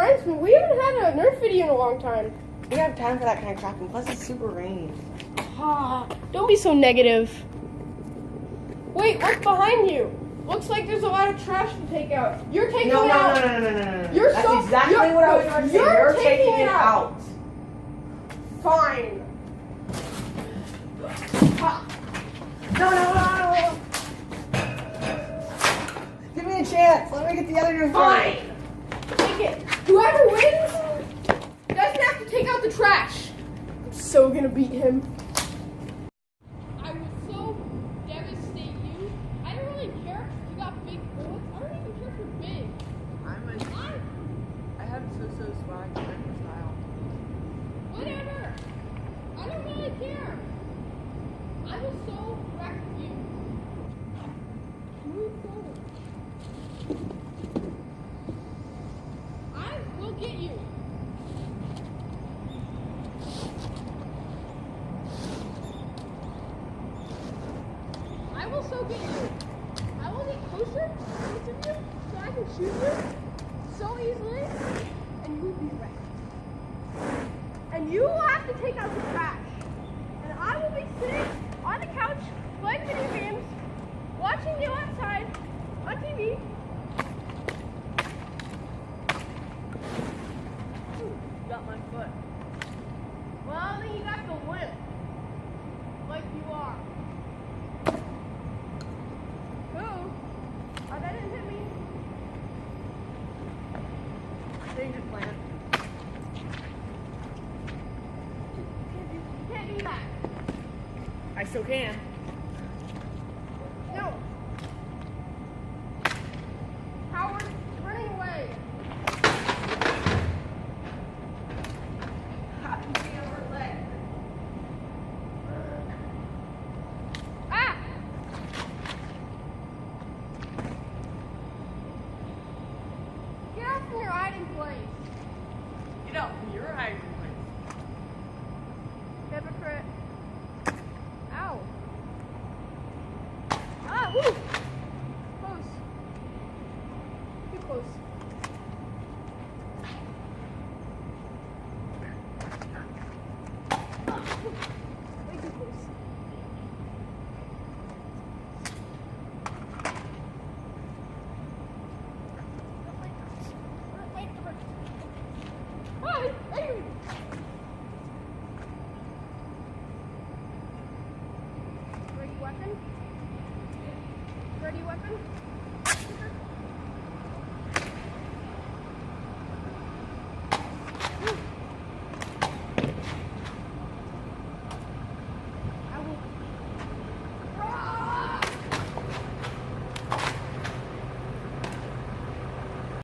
reminds me, we haven't had a Nerf video in a long time. We don't have time for that kind of crap, and plus it's super rainy. Don't be so negative. Wait, what's behind you? Looks like there's a lot of trash to take out. You're taking it out. No. You're That's exactly what I was trying to say. You're taking it out. Fine. No. Give me a chance. Let me get the other Nerf. Fine. Take it. Whoever wins doesn't have to take out the trash. I'm so gonna beat him. I would so devastate you. I don't really care if you got big bullets. I don't even care if you're big. I have so swag style. Whatever. I don't really care. I will so wreck you. Move forward. I will get you. I will so get you. I will get closer to you so I can shoot you so easily and you will be wrecked. And you will have to take out the trash. And I will be sitting on the couch playing video games, watching you outside on TV. Got my foot. Well, then you got the limp. Like you are. Who? Oh, that didn't hit me. Danger plan. You can't do that. I still can. No. Howard, you're running away. Ah! Get out from your hiding place. Get out from your hiding place. Hypocrite. Ow. Ah, woo! Close. Too close.